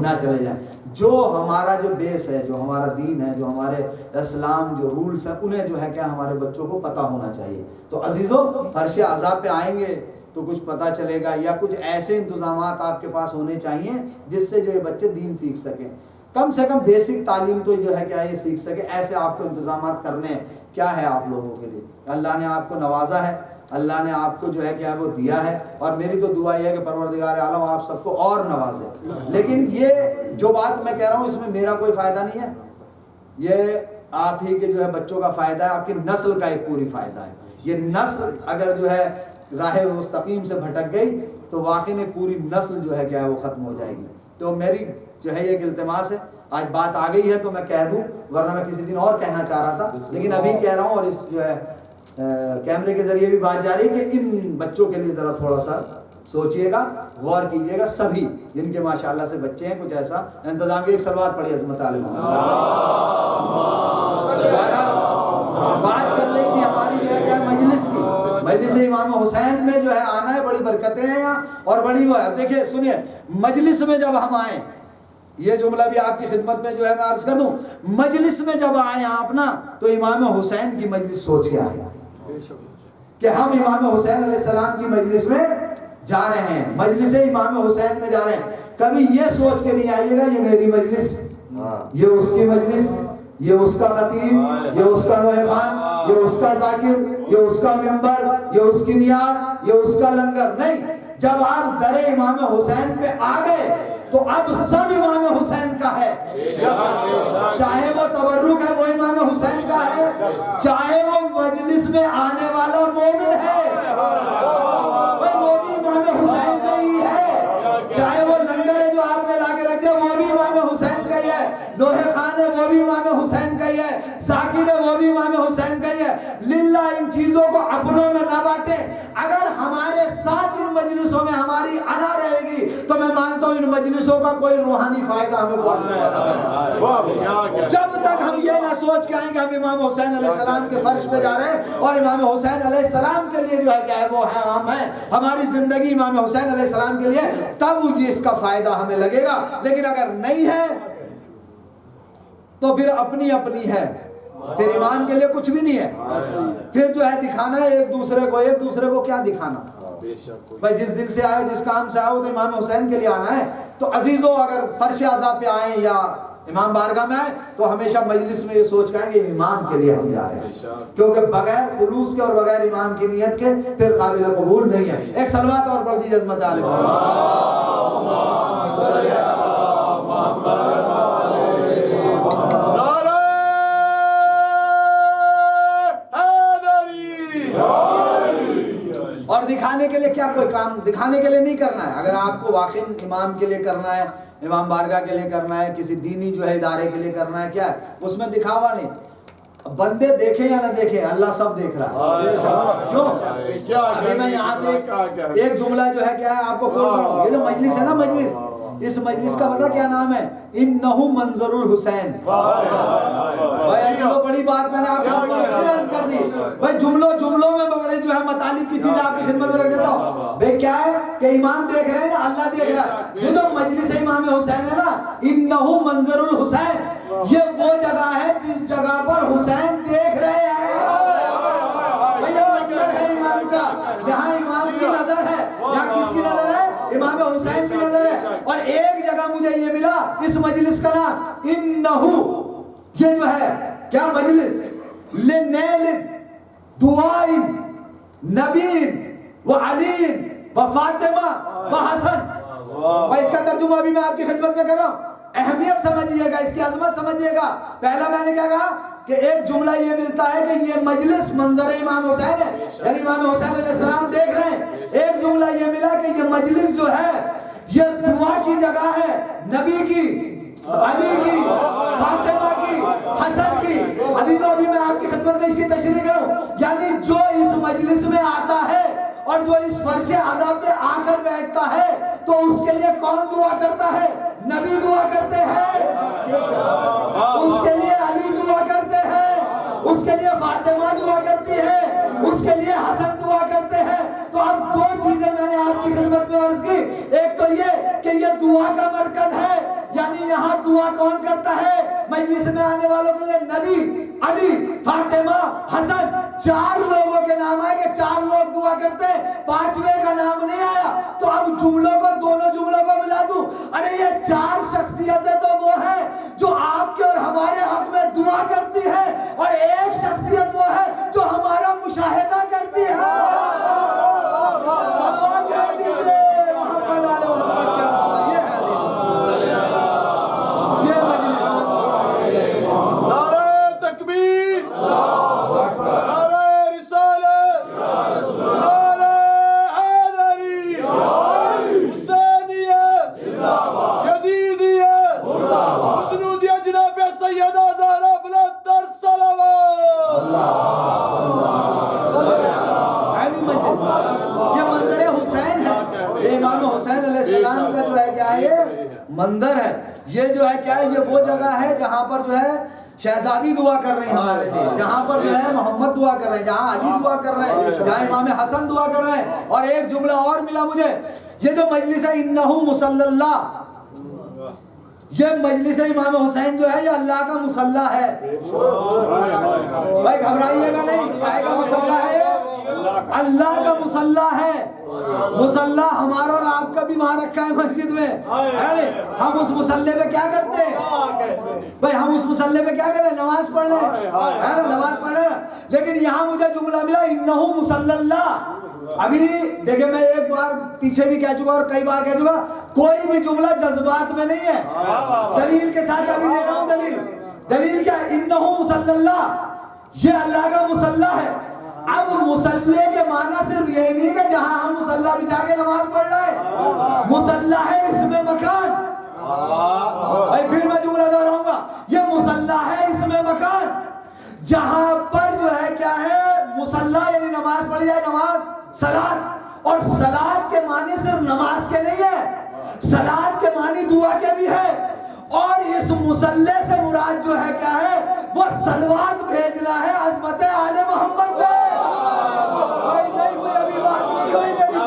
Speaker 1: نہ چلے جائیں. جو ہمارا جو بیس ہے، جو ہمارا دین ہے، جو ہمارے اسلام جو رولز ہیں انہیں جو ہے کیا ہمارے بچوں کو پتہ ہونا چاہیے. تو عزیزو فرش عذاب پہ آئیں گے تو کچھ پتہ چلے گا یا کچھ ایسے انتظامات آپ کے پاس ہونے چاہیے جس سے جو یہ بچے دین سیکھ سکیں، کم سے کم بیسک تعلیم تو جو ہے کیا یہ سیکھ سکے. ایسے آپ کو انتظامات کرنے ہیں. کیا ہے آپ لوگوں کے لیے اللہ نے آپ کو نوازا ہے، اللہ نے آپ کو جو ہے کیا وہ دیا ہے، اور میری تو دعا یہ ہے کہ پروردگار عالم آپ سب کو اور نوازے. لیکن یہ جو بات میں کہہ رہا ہوں اس میں میرا کوئی فائدہ نہیں ہے، یہ آپ ہی کے جو ہے بچوں کا فائدہ ہے، آپ کی نسل کا ایک پوری فائدہ ہے. یہ نسل اگر جو ہے راہ مستقیم سے بھٹک گئی تو واقعی میں پوری نسل جو ہے کیا ہے وہ ختم ہو جائے گی. تو میری جو ہے یہ التماس ہے، آج بات آ گئی ہے تو میں کہہ دوں، ورنہ میں کسی دن اور کہنا چاہ رہا تھا لیکن ابھی کہہ رہا ہوں. اور اس جو ہے کیمرے کے ذریعے بھی بات جاری کہ ان بچوں کے لیے ذرا تھوڑا سا سوچئے گا، غور کیجئے گا. سبھی جن کے ماشاءاللہ سے بچے ہیں کچھ ایسا انتظام کی ایک صلوات پڑھی عظمت عالم. بات چل رہی تھی ہماری جو ہے کیا مجلس کی، مجلس امام حسین میں جو ہے آنا ہے، بڑی برکتیں ہیں یہاں اور بڑی وہ ہے. دیکھیں سنیے، مجلس میں جب ہم آئیں، یہ جملہ بھی آپ کی خدمت میں جو ہے میں عرض کر دوں، مجلس میں جب آئیں آپ نا تو امام حسین کی مجلس سوچ کے آئیں کہ ہم امام حسین علیہ السلام کی مجلس میں جا رہے ہیں، مجلس امام حسین میں جا رہے ہیں. کبھی یہ سوچ کے نہیں آئیے گا یہ میری مجلس، یہ اس کی مجلس، یہ اس کا خطیب، یہ اس کا نوح خان، یہ اس کا ذاکر، یہ اس کا منبر، یہ اس کی نیاز، یہ اس کا لنگر. نہیں، جب آپ در امام حسین پہ آ گئے تو اب سب امام حسین کا ہے. چاہے وہ تبرک ہے وہ امام حسین کا ہے، چاہے وہ مجلس میں آنے والا مومن ہے وہ بھی امام حسین کا ہی ہے، چاہے وہ لنگر ہے جو آپ نے لا کے رکھ دیا وہ بھی امام حسین کا ہی ہے، نوح خان ہے وہ بھی امام حسین کا ہی ہے، ذاکر ہے وہ بھی امام حسین کا ہی ہے. للہ ان چیزوں کو اپنوں میں نہ بانٹیں. اگر ہمارے ساتھ ان مجلسوں میں ہماری انا رہے گی تو میں مانتا ہوں ان مجلسوں کا کوئی روحانی فائدہ ہمیں پہنچنے والا ہے. جب تک ہم یہ نہ سوچ کے آئیں کہ ہم امام حسین علیہ السلام کے فرش پہ جا رہے ہیں اور امام حسین علیہ السلام کے لیے جو ہے کیا ہے وہ ہے ہم ہیں، ہماری زندگی امام حسین علیہ السلام کے لیے، تب اس کا فائدہ ہمیں لگے گا. لیکن اگر نہیں ہے تو پھر اپنی اپنی ہے، پھر امام کے لیے کچھ بھی نہیں ہے. پھر جو ہے دکھانا ہے ایک دوسرے کو کیا دکھانا. بھائی جس دل سے آئے جس کام سے آئے تو امام حسین کے لیے آنا ہے. تو عزیزو اگر فرش عذاب پہ آئیں یا امام بارگاہ میں آئیں تو ہمیشہ مجلس میں یہ سوچ کے آئیں کہ امام کے لیے ہم جا رہے ہیں، کیونکہ بغیر خلوص کے اور بغیر امام کی نیت کے پھر قابل قبول نہیں ہے. ایک صلوات اور پڑھ دیجیے عظمت عالم. اور دکھانے کے لیے کیا کوئی کام دکھانے کے لیے نہیں کرنا ہے. اگر آپ کو واقعی امام کے لیے کرنا ہے، امام بارگاہ کے لیے کرنا ہے، کسی دینی جو ہے ادارے کے لیے کرنا ہے، کیا ہے اس میں دکھاوا نہیں. بندے دیکھیں یا نہ دیکھیں اللہ سب دیکھ رہا ہے. کیوں؟ ابھی میں یہاں سے ایک جملہ جو ہے کیا ہے آپ کو بول رہا ہوں. یہ جو مجلس ہے نا مجلس، اس مجلس کا پتہ کیا نام ہے؟ انہو منظر الحسین. بھائی ایسی تو بڑی بات میں نے آپ کو عرض کر دی. بھائی جملوں میں بڑے جو ہے مطالب کی چیز آپ کی خدمت میں رکھ دیتا ہوں. بھائی کیا ہے کہ امام دیکھ رہے ہیں نا، اللہ دیکھ رہا ہے. یہ جو مجلس امام حسین ہے نا، انہو منظر الحسین، یہ وہ جگہ ہے جس جگہ پر حسین دیکھ رہے ہیں. بھائی یہ منظر ہے امام کا، یہاں امام کی نظر ہے. یہاں کس کی نظر ہے؟ امام حسین کی نظر ہے. اور ایک جگہ مجھے یہ ملا اس مجلس کا نام انہو، یہ جو ہے کیا مجلس لنیل دعائن نبین و علین و فاطمہ و حسن. اور اس کا ترجمہ ابھی میں آپ کی خدمت میں کر رہا ہوں. اہمیت سمجھیے گا، اس کی عظمت سمجھیے گا. پہلا میں نے کیا کہا کہ ایک جملہ یہ ملتا ہے کہ یہ مجلس منظر امام حسین ہے، یعنی امام حسین علیہ السلام دیکھ رہے ہیں۔ ایک جملہ یہ ملا کہ یہ مجلس جو ہے یہ دعا کی جگہ ہے، نبی کی، علی کی، فاطمہ کی، حسن کی۔ عزیزو ابھی میں آپ کی خدمت میں اس کی تشریح کروں، یعنی جو اس مجلس میں آتا ہے اور جو اس فرش اعلیٰ پہ آ کر بیٹھتا ہے تو اس کے لیے کون دعا کرتا ہے؟ نبی دعا کرتے ہیں، اس کے لیے علی دعا کرتے ہیں، اس کے لیے فاطمہ دعا کرتی ہے، اس کے لیے حسن دعا کرتے ہیں۔ تو اب دو چیزیں میں نے آپ کی خدمت میں عرض کی، ایک تو یہ کہ یہ دعا کا مرکز ہے، یعنی یہاں دعا کون کرتا ہے؟ مجلس میں آنے والوں کے لیے نبی، علی، فاطمہ، حسن، چار لوگوں کے نام آئے کہ چار لوگ دعا کرتے ہیں، پانچویں کا نام نہیں آیا۔ تو اب جملوں کو، دونوں جملوں کو ملا دوں، ارے یہ چار شخصیتیں تو وہ ہیں جو آپ کے اور ہمارے حق میں دعا کرتی ہے، اور ایک شخصیت وہ ہے جو ہمارا مشاہدہ کرتی ہے۔ سلوات بھیج دیجئے محمد آل محمد کے اوپر، یہ ہے دیجئے یہ مجلس۔
Speaker 3: نعرہ تکبیر، نعرہ رسالت، نعرہ حیدری، حسینیت، یزیدیت، مشنودیت جناب سیدہ زہرا بلند تر صلوات۔
Speaker 1: یہ منظر حسین ہے، یہ امام حسین علیہ السلام کا جو ہے کیا ہے، یہ منظر ہے، یہ جو ہے کیا ہے، یہ وہ جگہ ہے جہاں پر جو ہے شہزادی دعا کر رہے ہیں ہمارے لیے، جہاں پر جو ہے محمد دعا کر رہے ہیں، جہاں علی دعا کر رہے ہیں، جہاں امام حسن دعا کر رہے ہیں۔ اور ایک جملہ اور ملا مجھے، یہ جو مجلس ہے انہ مصلی اللہ، یہ مجلس امام حسین جو ہے یہ اللہ کا مصلی ہے۔ بھائی گھبرائیے گا نہیں، کائے کا مصلی ہے؟ اللہ کا مصلی ہے۔ مصلی ہمارا اور آپ کا بھی وہاں رکھا ہے مسجد میں، ہم اس مصلی پہ کیا کرتے ہیں بھائی؟ ہم اس مصلی پہ کیا کریں؟ نماز پڑھ لیں، نماز پڑھ لیں۔ لیکن یہاں مجھے جملہ ملا انہ مصلی اللہ۔ ابھی دیکھیں میں ایک بار پیچھے بھی کہہ چکا اور کئی بار کہہ چکا، کوئی بھی جملہ جذبات میں نہیں ہے، دلیل کے ساتھ ابھی دے رہا ہوں۔ دلیل کیا ہے؟ انہ مصلی اللہ، یہ اللہ کا مصلی ہے۔ اب مصلی کے معنی صرف یہی نہیں کہ جہاں ہم مصلی بچھا کے نماز پڑھ رہے ہیں، مصلی ہے اس میں مکان۔ بھائی پھر میں جملہ دہراؤں گا، یہ مصلی ہے اس میں مکان، جہاں پر جو ہے کیا ہے مصلی، یعنی نماز پڑھی جائے، نماز صلاۃ، اور صلاۃ کے معنی صرف نماز کے نہیں ہے، صلاۃ کے معنی دعا کے بھی ہے۔ اور اس مصلی سے مراد جو ہے کیا ہے، وہ صلوات بھیجنا ہے عظمت آل محمد پہ۔ بھائی نہیں ہوئی ابھی بات نہیں ہوئی میری،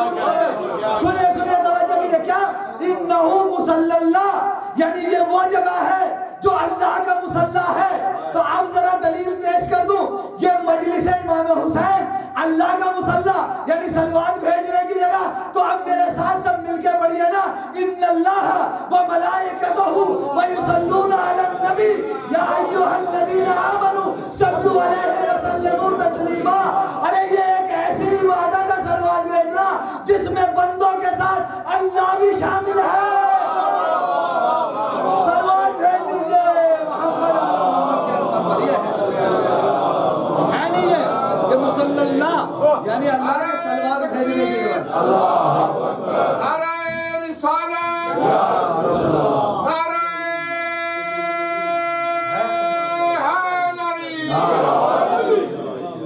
Speaker 1: سنیے توجہ کیجئے، کیا انہ مصلی اللہ، یعنی یہ وہ جگہ ہے جو اللہ کا مصلی ہے۔ تو اب ذرا دلیل پیش کر دوں، یہ مجلس امام حسین اللہ کا مصلی یعنی صلوات بھیجنے کی جگہ۔ تو اب میرے ساتھ سب مل کے پڑھیے نا، ان اللہ و ملائکتہ ویصلون علی النبی یا ایھا الذین آمنوا صلوا علیہ وسلموا تسلیما۔ ارے یہ ایک ایسی عبادت ہے صلوات بھیجنا جس میں بندوں کے ساتھ اللہ بھی شامل ہے۔ صلوات بھیج دیجئے محمد محمد کے اوپر، یہ ہے نہیں یہ مصلی اللہ، یعنی اللہ کے صلوات بھیجنے کی ضرورت۔
Speaker 2: نعرہ رسالت، نعرہ حیدری،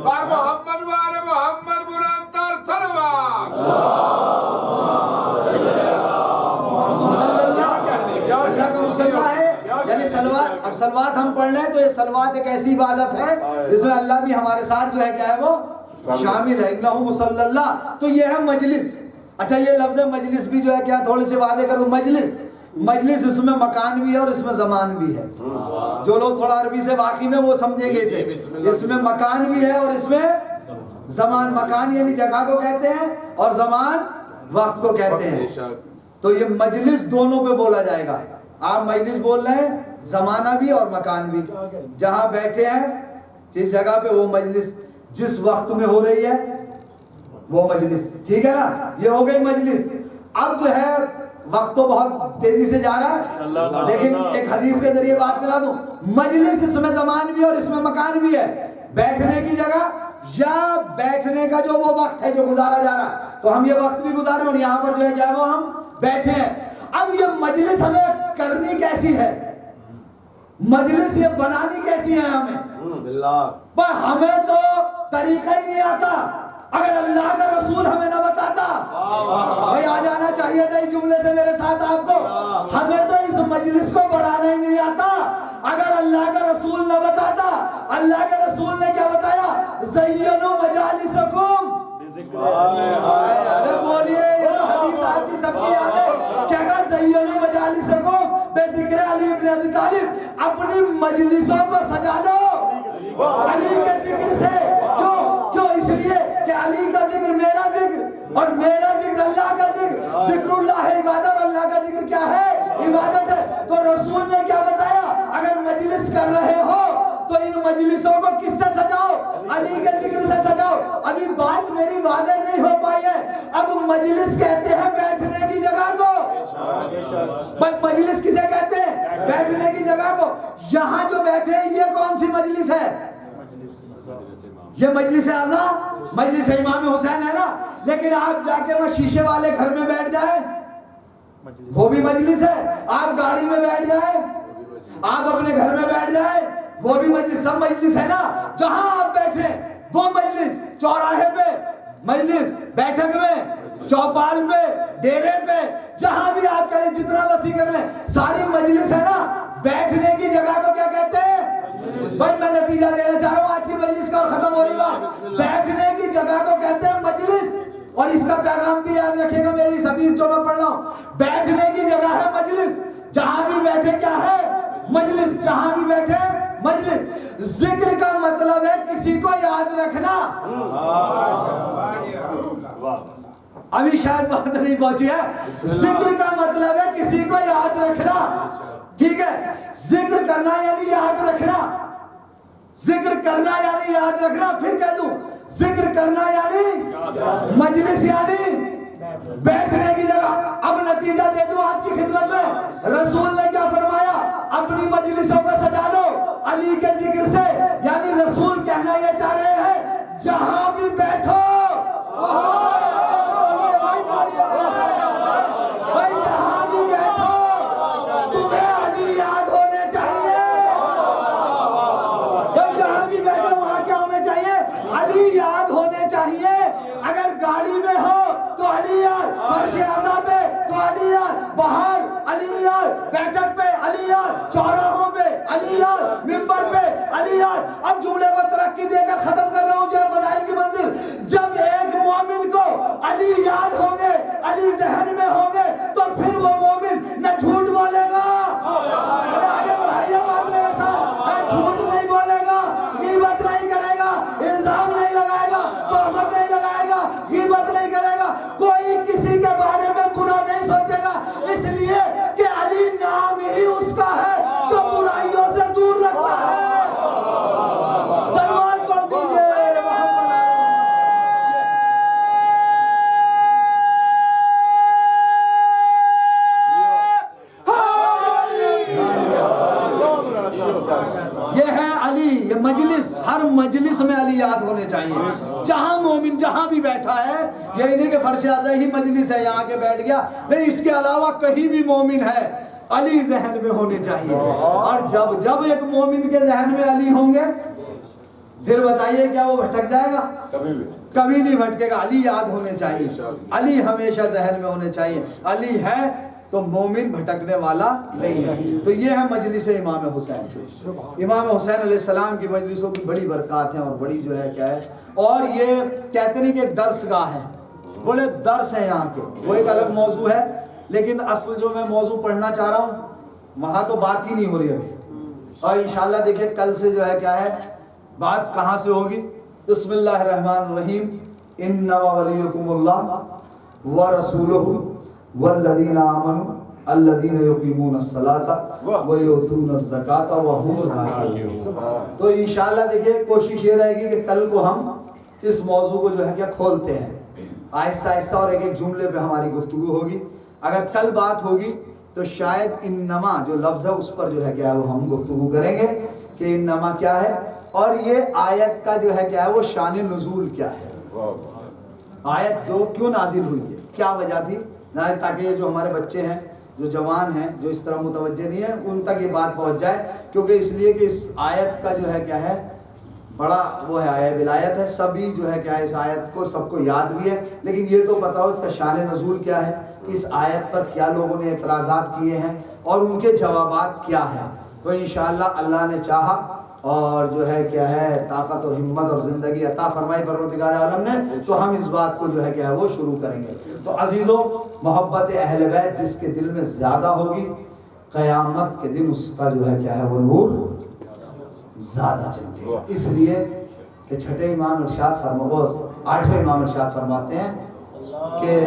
Speaker 2: بار محمد وال محمد بلند تر صلوات۔
Speaker 1: مصلی اللہ کا مصلی ہے، یعنی صلوات۔ اب صلوات ہم پڑھ رہے ہیں تو یہ صلوات ایک ایسی عبادت ہے جس میں اللہ بھی ہمارے ساتھ جو ہے کیا ہے وہ شامل ہے۔ انہ مصلی اللہ، تو یہ ہے مجلس۔ اچھا یہ لفظ مجلس بھی جو ہے کیا تھوڑے سے وعدے کر دو، مجلس اس میں مکان بھی ہے اور اس میں زمان بھی ہے۔ جو لوگ تھوڑا عربی سے واقف ہیں وہ سمجھیں گے اسے، اس میں مکان بھی ہے اور اس میں زمان۔ مکان یعنی جگہ کو کہتے ہیں اور زمان وقت کو کہتے ہیں۔ تو یہ مجلس دونوں پہ بولا جائے گا۔ آپ مجلس بول رہے ہیں، زمانہ بھی اور مکان بھی، جہاں بیٹھے ہیں جس جگہ پہ وہ مجلس، جس وقت میں ہو رہی ہے وہ مجلس، ٹھیک ہے نا؟ یہ ہو گئی مجلس۔ اب جو ہے وقت تو بہت تیزی سے جا رہا ہے، لیکن ایک حدیث کے ذریعے بات ملا دوں. مجلس اس میں زمان بھی اور اس میں مکان بھی ہے. بیٹھنے کی جگہ یا بیٹھنے کا جو وہ وقت ہے جو گزارا جا رہا ہے، تو ہم یہ وقت بھی گزارے اور یہاں پر جو ہے کیا ہے وہ ہم بیٹھے ہیں. اب یہ مجلس ہمیں کرنی کیسی ہے، مجلس یہ بنانی کیسی ہے ہمیں؟
Speaker 3: بسم اللہ.
Speaker 1: پر ہمیں تو طریقہ ہی نہیں آتا. اگر اللہ کا رسول ہمیں نہ بتاتا، بھائی آ جانا چاہیے تھا اس جملے سے میرے ساتھ آپ کو. ہمیں تو اس مجلس کو بنانا ہی نہیں آتا اگر اللہ کا رسول نہ بتاتا. اللہ کے رسول نے کیا بتایا؟ زینوا مجالسکم. ارے بولیے، یہ تو حدیث آپ کی سب کی یاد ہے. کیا کہا؟ زینوا مجالسکم بے ذکر علی ابن ابی طالب. اپنی مجلسوں کو سجا دو علی کے ذکر سے. کیوں؟ اس لیے کہ علی کا ذکر میرا ذکر اور میرا ذکر اللہ کا ذکر. ذکر اللہ ہے عبادت اور اللہ کا ذکر کیا ہے؟ عبادت ہے. تو رسول نے کیا بتایا؟ اگر مجلس کر رہے ہو تو ان مجلسوں کو کس سے سجاؤ؟ علی کے ذکر سے سجاؤ. ابھی بات میری واضح نہیں ہو پائی ہے. اب مجلس کہتے ہیں بیٹھنے کی جگہ کو. مجلس کسے کہتے ہیں؟ بیٹھنے کی جگہ کو. یہاں جو بیٹھے ہیں یہ کون سی مجلس ہے؟ یہ مجلس اعلیٰ، مجلس امام حسین ہے نا. لیکن آپ جا کے وہ شیشے والے گھر میں بیٹھ جائیں وہ بھی مجلس ہے. آپ گاڑی میں بیٹھ جائیں، آپ اپنے گھر میں بیٹھ جائیں وہ بھی مجلس. سب مجلس ہے نا. جہاں آپ بیٹھے وہ مجلس. چوراہے پہ مجلس، بیٹھک میں، چوپال پہ، ڈیرے پہ، جہاں بھی آپ کہیں جتنا وسیع کر لیں ساری مجلس ہے نا. بیٹھنے کی جگہ کو کیا کہتے ہیں؟ بھائی میں نتیجہ دینا چاہ رہا ہوں آج کی مجلس کا اور ختم ہو رہی بات. بیٹھنے کی جگہ کو کہتے ہیں مجلس. اور اس کا پیغام بھی یاد رکھے گا میری اس حدیث جو میں پڑھ رہا ہوں. بیٹھنے کی جگہ ہے مجلس. جہاں بھی بیٹھے کیا ہے؟ مجلس. جہاں بھی بیٹھے مجلس. ذکر کا مطلب ہے کسی کو یاد رکھنا. ابھی شاید بات نہیں پہنچی ہے. ذکر کا مطلب ہے کسی کو یاد رکھنا. ٹھیک ہے؟ ذکر کرنا یعنی یاد رکھنا. ذکر کرنا یعنی یاد رکھنا. پھر کہہ دوں، ذکر کرنا یعنی مجلس یعنی بیٹھنے کی جگہ. اب نتیجہ دے دوں آپ کی خدمت میں. رسول نے کیا فرمایا؟ اپنی مجلسوں کو سجا لو علی کے ذکر سے. یعنی رسول کہنا یہ چاہ رہے ہیں جہاں بھی بیٹھو بھائی جہاں بھی بیٹھو تمہیں علی یاد ہونے چاہیے. جہاں بھی بیٹھو وہاں کیا ہونے چاہیے؟ علی یاد ہونے چاہیے. اگر گاڑی میں ہو تو علی یاد، فرش اعلیٰ پہ تو علی یاد، باہر علی یاد، بیٹھک پہ علی یاد، چوراہوں پہ علی یاد، ممبر پہ علی یاد. اب جملے کو ترقی دے کر ختم کر رہا ہوں جو فضائل کی منزل. جب ایک مومن کو علی یاد ہوں گے، علی ذہن میں ہوں گے، تو پھر وہ مومن نہ جھوٹ بولے گا. آگے بڑھائیے بات میرے ساتھ. جھوٹ نہیں بولے گا، غیبت نہیں کرے گا، الزام نہیں لگائے گا، تہمت نہیں لگائے گا، غیبت نہیں کرے گا، کوئی کسی کے بارے میں برا نہیں سوچے گا. اس لیے کہ علی نام ہی اس کا ہے جو برائیوں سے دور رکھتا ہے. سلوات پڑھ دیجئے. یہ ہے علی. یہ مجلس، ہر مجلس میں علی یاد ہونے چاہیے. جہاں مومن جہاں بھی بیٹھا ہے، یہی نہیں کہ فرش اعلیٰ ہی مجلس ہے یہاں کے بیٹھ گیا، نہیں، اس کے علاوہ کہیں بھی مومن ہے علی ذہن میں ہونے چاہیے. اور جب ایک مومن کے ذہن میں علی ہوں گے پھر بتائیے کیا وہ بھٹک جائے گا؟ کبھی نہیں بھٹکے گا. علی یاد ہونے چاہیے، علی ہمیشہ ذہن میں ہونے چاہیے. علی ہے تو مومن بھٹکنے والا نہیں ہے. تو یہ ہے مجلس امام حسین. امام حسین علیہ السلام کی مجلسوں کی بڑی برکات ہیں اور بڑی جو ہے کیا ہے. اور یہ کہتے نہیں کہ ایک درس گاہ ہے، بڑے درس ہیں یہاں کے، وہ ایک الگ موضوع ہے. لیکن اصل جو میں موضوع پڑھنا چاہ رہا ہوں وہاں تو بات ہی نہیں ہو رہی ابھی. اور انشاءاللہ دیکھیں کل سے جو ہے کیا ہے بات کہاں سے ہوگی. بسم اللہ الرحمن الرحیم. انما ولیکم اللہ ورسولہ والذین آمنوا الذین یقیمون الصلاۃ ویؤتون الزکاۃ وهم راکعون. تو انشاءاللہ دیکھیے کوشش یہ رہے گی کہ کل کو ہم اس موضوع کو جو ہے کیا کھولتے ہیں آہستہ آہستہ، اور ایک ایک جملے پہ ہماری گفتگو ہوگی. اگر کل بات ہوگی تو شاید انما جو لفظ ہے اس پر جو ہے کیا ہے وہ ہم گفتگو کریں گے کہ انما کیا ہے، اور یہ آیت کا جو ہے کیا ہے وہ شان نزول کیا ہے، آیت جو کیوں نازل ہوئی ہے، کیا وجہ تھی، تاکہ یہ جو ہمارے بچے ہیں، جو جوان ہیں، جو اس طرح متوجہ نہیں ہیں، ان تک یہ بات پہنچ جائے، کیونکہ اس لیے کہ اس آیت کا جو ہے کیا ہے بڑا وہ ہے آیت ولایت ہے، سبھی جو ہے کیا ہے اس آیت کو سب کو یاد بھی ہے، لیکن یہ تو پتا ہو اس کا شان نزول کیا ہے، اس آیت پر کیا لوگوں نے اعتراضات کیے ہیں اور ان کے جوابات کیا ہیں۔ تو انشاءاللہ اللہ نے چاہا اور جو ہے کیا ہے طاقت اور ہمت اور زندگی عطا فرمائی پروردگار عالم نے، تو ہم اس بات کو جو ہے کیا ہے وہ شروع کریں گے۔ تو عزیزوں، محبت اہل بیت جس کے دل میں زیادہ ہوگی، قیامت کے دن اس کا جو ہے کیا ہے وہ نور زیادہ چمکے گا۔ اس لیے کہ چھٹے امام ارشاد آٹھویں امام ارشاد فرماتے ہیں کہ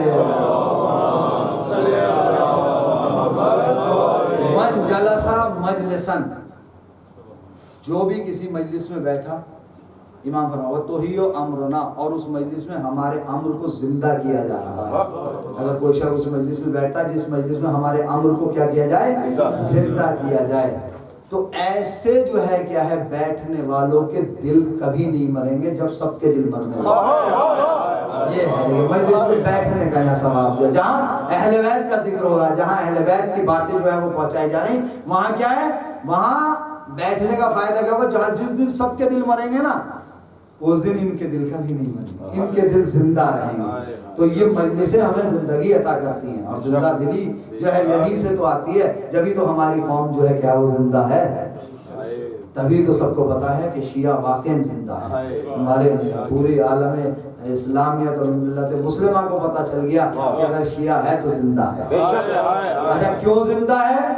Speaker 1: من جلسا مجلسن، جو بھی کسی مجلس میں بیٹھا، امام فرمایا تو ہی امرنا، اور اس مجلس میں ہمارے امر کو زندہ کیا جا رہا ہے۔ اگر کوئی شخص اس مجلس میں بیٹھتا ہے جس مجلس میں ہمارے امر کو کیا کیا جائے، زندہ کیا جائے، تو ایسے جو ہے کیا ہے بیٹھنے والوں کے دل کبھی نہیں مریں گے جب سب کے دل مرنے لگے۔ یہ ہے مجلس میں بیٹھنے کا یہ ثواب جو جہاں اہل بیت کا ذکر ہوگا، جہاں اہل بیت کی باتیں جو ہے وہ پہنچائی جا رہی، وہاں کیا ہے، وہاں بیٹھنے کا فائدہ کیا ہوگا، جہاں جس دن سب کے دل مریں گے نا اس دن ان کے دل کبھی نہیں مریں گے، ان کے دل زندہ رہیں گے۔ تو یہ مجلسیں ہمیں زندگی عطا کرتی ہیں، اور زندہ دلی جو ہے یہیں سے تو آتی ہے، جبھی تو ہماری قوم جو ہے کیا وہ زندہ ہے، تبھی تو سب کو پتا ہے کہ شیعہ واقعی زندہ ہے۔ ہمارے پورے عالم اسلامیت اور ملت مسلمہ کو پتا چل گیا کہ اگر شیعہ ہے تو زندہ ہے۔ اچھا کیوں زندہ ہے؟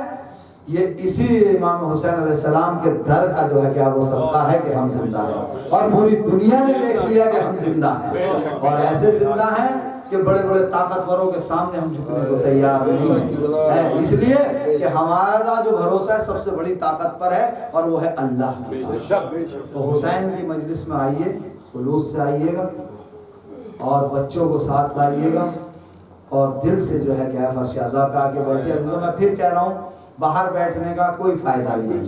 Speaker 1: یہ اسی امام حسین علیہ السلام کے در کا جو ہے کیا وہ صدقہ ہے کہ ہم زندہ ہیں، اور پوری دنیا نے دیکھ لیا کہ ہم زندہ ہیں، اور ایسے زندہ ہیں کہ بڑے بڑے طاقتوروں کے سامنے ہم جھکنے کو تیار نہیں ہیں، اس لیے کہ ہمارا جو بھروسہ ہے سب سے بڑی طاقت پر ہے، اور وہ ہے اللہ کی طاقت۔ تو حسین کی مجلس میں آئیے، خلوص سے آئیے گا، اور بچوں کو ساتھ لائیے گا، اور دل سے جو ہے کیا فرش عزا پہ آ کے بیٹھیے۔ عزیزوں میں پھر کہہ رہا ہوں، باہر بیٹھنے کا کوئی فائدہ نہیں،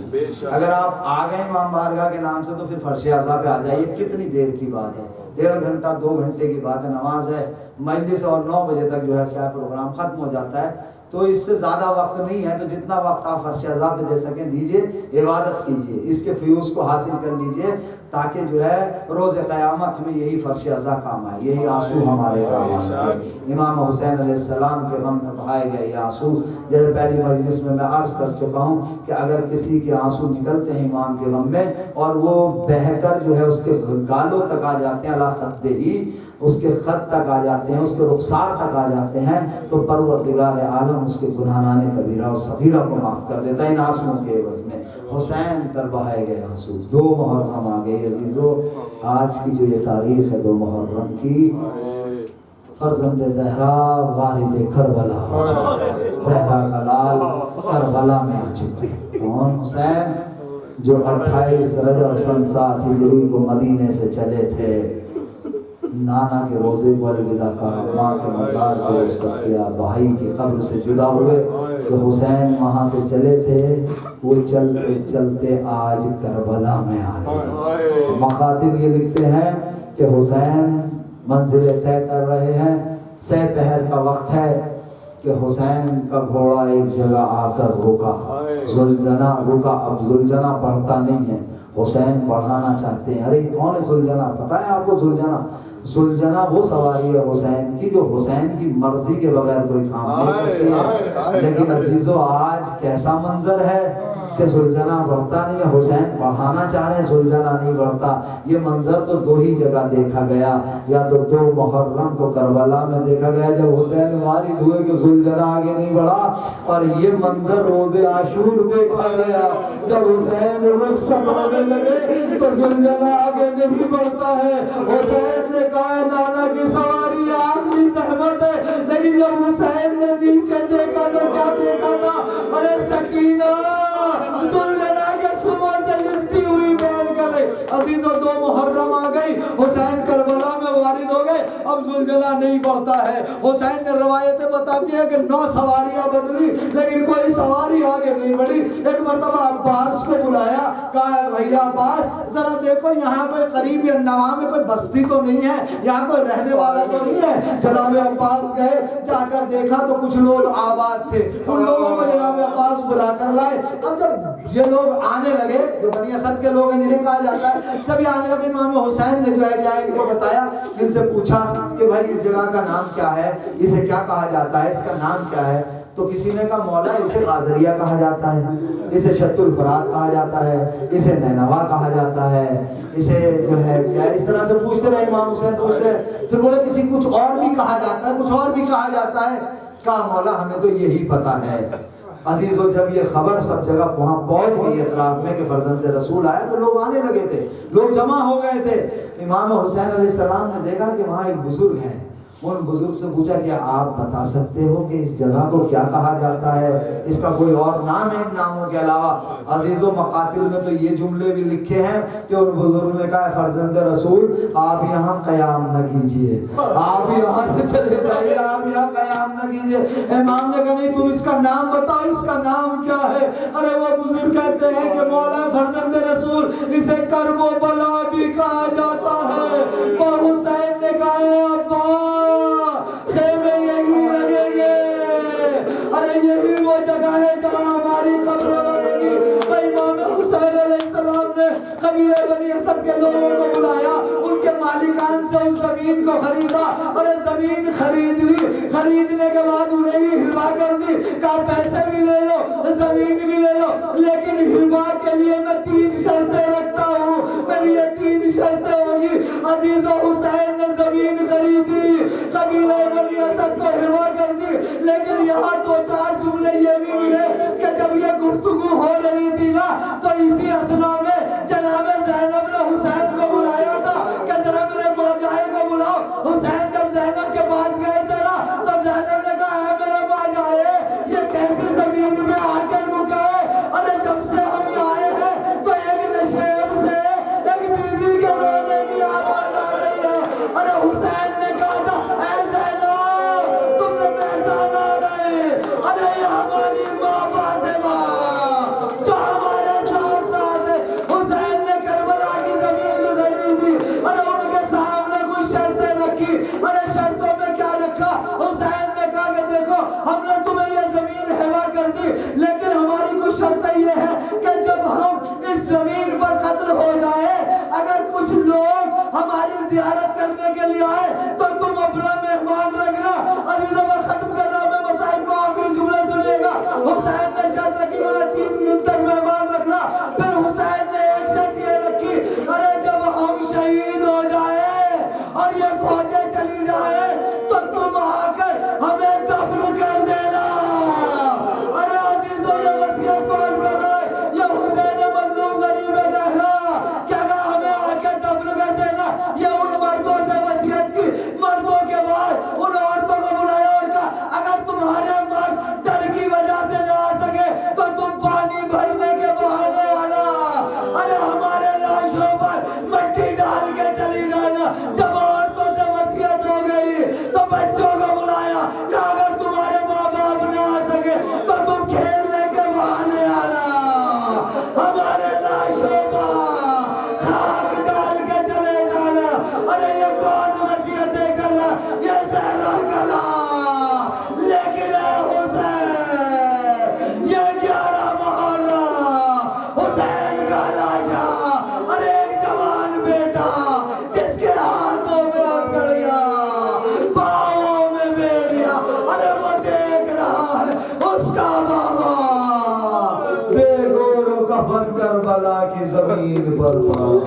Speaker 1: اگر آپ آ گئے امام بارگاہ کے نام سے تو پھر فرش عزا پہ آ جائیے، کتنی دیر کی بات ہے، 1.5 گھنٹہ 2 گھنٹے کی بات ہے، نماز ہے، مجلس، اور 9 بجے تک جو ہے کیا پروگرام ختم ہو جاتا ہے، تو اس سے زیادہ وقت نہیں ہے، تو جتنا وقت آپ فرش عزا پہ دے سکیں دیجئے، عبادت کیجئے، اس کے فیوز کو حاصل کر لیجئے، تاکہ جو ہے روز قیامت ہمیں یہی فرش عزا کام آئے، یہی آنسو ہمارے کام آئے۔ امام حسین علیہ السلام کے غم میں بہائے گئے یہ آنسو، جیسے پہلی مجلس میں عرض کر چکا ہوں کہ اگر کسی کے آنسو نکلتے ہیں امام کے غم میں، اور وہ بہہ کر جو ہے اس کے گالوں تک آ جاتے ہیں، اللہ خط ہی اس کے خط تک آ جاتے ہیں، اس کے رخسار تک آ جاتے ہیں، تو پروردگار عالم اس کے گناہان کبیرہ اور صغیرہ کو معاف کر دیتا ہے ان آنسوؤں کے عوض میں۔ حسین پر بہائے گئے آنسو، 2 محرم آ گئے عزیزو، آج کی جو یہ تاریخ ہے 2 محرم کی، فرزند زہرا والد کربلا، زہرا کا لال کربلا میں آ چکا ہے۔ کون؟ حسین، جو 28 رجب سن 7 ہجری کو مدینے سے چلے تھے، نانا کے روزے کو الوداع کہا، ماں کے مزار کو رخصت کیا، بھائی کی قبر سے جدا ہوئے، تو حسین وہاں سے چلے تھے، وہ چلتے چلتے آج کربلا میں آ گئے۔ مخاطب یہ لکھتے ہیں کہ حسین منزل طے کر رہے ہیں، سہ پہر کا وقت ہے کہ حسین کا گھوڑا ایک جگہ آ کر رکا، زلجنا رکا، اب زلجنا بڑھتا نہیں ہے، حسین بڑھانا چاہتے ہیں۔ ارے کون ہے زلجنا؟ پتہ ہے آپ کو زلجنا؟ زلجنا وہ سواری ہے حسین کی جو حسین کی مرضی کے بغیر کوئی کام نہیں کرتی ہے۔ لیکن عزیزو آج کیسا منظر ہے کہ زلجنا بڑھتا نہیں ہے، حسین بڑھانا چاہ رہے ہیں، زلجنا نہیں بڑھتا۔ یہ منظر تو 2 ہی جگہ دیکھا گیا، یا تو 2 محرم کو کربلا میں دیکھا گیا جب حسین وارد ہوئے کہ زلجنا آگے نہیں بڑھا، اور یہ منظر روز عاشور دیکھا گیا جب حسین رخصت ہونے لگے تو زلجنا آگے نہیں بڑھتا ہے۔ حسین نے کہا نانا کی سواری آخری زحمت ہے، لیکن جب حسین نے نیچے دیکھا تو کیا دیکھا تھا؟ ارے سکینہ زلجنا کے صبح سے لپٹی ہوئی بیان کر رہے۔ عزیزو 2 محرم آ گئی، حسین کربلا میں وارد ہو گئے، اب زلزلہ نہیں بڑھتا ہے۔ حسین نے روایتیں بتاتی ہیں کہ 9 سواریاں بدلی لیکن کوئی سواری آگے نہیں بڑھی۔ ایک مرتبہ عباس کو بلایا، کہا بھیا عباس ذرا دیکھو یہاں کوئی قریب یا نواح میں کوئی بستی تو نہیں ہے، یہاں کوئی رہنے والا تو نہیں ہے۔ جناب عباس گئے، جا کر دیکھا تو کچھ لوگ آباد تھے، ان لوگوں کو جناب عباس بلا کر لائے۔ اب جب یہ لوگ آنے لگے، جو بنی اسد کے لوگ ہیں جنہیں کہا جاتا ہے، جب یہ آنے لگے امام حسین نے جو ہے کیا ان کو بتایا، ان سے پوچھا کہ بھائی اس جگہ کا نام کیا ہے، اسے کیا کہا جاتا ہے، اس کا نام کیا ہے؟ تو کسی نے کہا مولا اسے غازریہ کہا جاتا ہے، اسے شط الفرات کہا جاتا ہے، اسے نینوا کہا جاتا ہے، اسے جو ہے کیا اس طرح سے پوچھتے رہے امام حسین پوچھتے رہے۔ پھر بولے کسی کچھ اور بھی کہا جاتا ہے، کچھ اور بھی کہا جاتا ہے۔ کہا مولا ہمیں تو یہی پتا ہے۔ عزیزو جب یہ خبر سب جگہ وہاں پہنچ گئی اطراف میں کہ فرزند رسول آیا تو لوگ آنے لگے تھے، لوگ جمع ہو گئے تھے۔ امام حسین علیہ السلام نے دیکھا کہ وہاں ایک بزرگ ہے، ان بزرگ سے پوچھا کیا آپ بتا سکتے ہو کہ اس جگہ کو کیا کہا جاتا ہے، اس کا کوئی اور نام ہے ان ناموں کے علاوہ؟ عزیزو مقاتل میں تو یہ جملے بھی لکھے ہیں کہ ان بزرگ نے کہا فرزند رسول آپ یہاں قیام نہ کیجئے، آپ یہاں سے چلے جائیے، آپ یہاں قیام نہ کیجئے۔ امام نے کہا نہیں تم اس کا نام بتاؤ، اس کا نام کیا ہے؟ ارے وہ بزرگ کہتے ہیں کہ مولا فرزند رسول اسے کرب و بلا بھی کہا جاتا ہے۔ اور حسین نے کہا اے ابا خیمے یہی لگیں گے، ارے یہی وہ جگہ ہے جہاں ہماری قبر بنے گی۔ امام حسین علیہ السلام نے قبیلہ بنی اسد کے لوگوں کو بلایا، ان کے مالکان سے اس زمین کو خریدا، اور زمین خرید لی، خریدنے کے بعد انہیں ہی ہبا کر دی، کہا پیسے بھی لے لو زمین بھی لے لو، لیکن ہبا کے لیے میں 3 شرطیں رکھتا ہوں، میری یہ 3 شرطیں ہوگی۔ عزیز و حسین نے زمین خریدی، قبیلہ بنی اسد کو ہبا کر دی، لیکن یہاں 2-4 جملے یہ بھی ملے کہ جب یہ گفتگو ہو رہی تھی نا تو اسی اثنا میں جناب زینب نے حسین کو بلایا تھا کہ ذرا میرے باجائے کو بلاؤ۔ حسین جب زینب کے پاس گئے تھے نا تو زینب نے کہا ہے میرے باجائے یہ کیسی زمین میں آ کر رکا ہے، ارے جب سے ہم آئے ہیں تو ایک نشیب سے ایک بی بی کے رونے کی آواز آ رہی ہے۔ ارے حسین نے کہا تھا اے زینب تم نے پہچانا نہیں، ارے یہ ہماری ماں فاطمہ جو ہمارے ساتھ ساتھ ہے۔ حسین نے کربلا کی زمین خریدی، ارے ان کے سامنے کچھ شرطیں رکھی، ارے شرطوں میں کیا رکھا؟ حسین نے کہا کہ دیکھو ہم نے تمہیں یہ زمین ہبا کر دی، لیکن ہماری کچھ شرطیں یہ ہے کہ جب ہم اس زمین پر قتل ہو جائے، اگر کچھ لوگ ہماری زیارت کرنے کے لیے آئے تو تم اپنا مہمان رکھنا۔ عزیزوں میں ختم کر رہا میں مسائل کو، آخری جملے سنیے گا۔ حسین نے شرط رکھی انہیں 3 دن تک مہمان رکھنا، پھر حسین نے ایک شرط یہ رکھی ارے جب ہم شہید ہو جائے اور یہ فوجیں چلی جائے تو تم آ کر ہمیں دفن کر دینا۔ ارے عزیزوں یہ وصیت کون کر رہا ہے؟ یہ حسین مظلوم غریب دہرا کیا کہا ہمیں آ کے دفن کر دینا۔ یہ ان مردوں سے وصیت کی، مردوں کے بعد ان عورتوں کو بلایا اور کہا اگر تمہارے مرد ڈر کی وجہ سے نہ آ سکے تو تم پانی بھرنے کے بہانے آنا، ارے ہمارے لاشوں پر مٹی ڈال کے چلی جانا۔ جب عورتوں سے وصیت ہو گئی تو بچوں کو بلایا کہ اگر تمہارے ماں باپ نہ آ سکے تو تم کھیلنے کے بہانے آنا، ہمارے لاشوں پر خاک ڈال کے چلے جانا۔ ارے یہ کون وصیتیں کر رہا؟ یہ زہرا کلا، لیکن اے حسین یہ 11 محرم حسین کا لاشا، ارے ایک جوان بیٹا جس کے ہاتھوں میں ہتھکڑیاں پاؤں میں بیڑیاں، ارے وہ دیکھ رہا ہے اس کا بابا بے گور و کفن کربلا کی زمین پر پڑا۔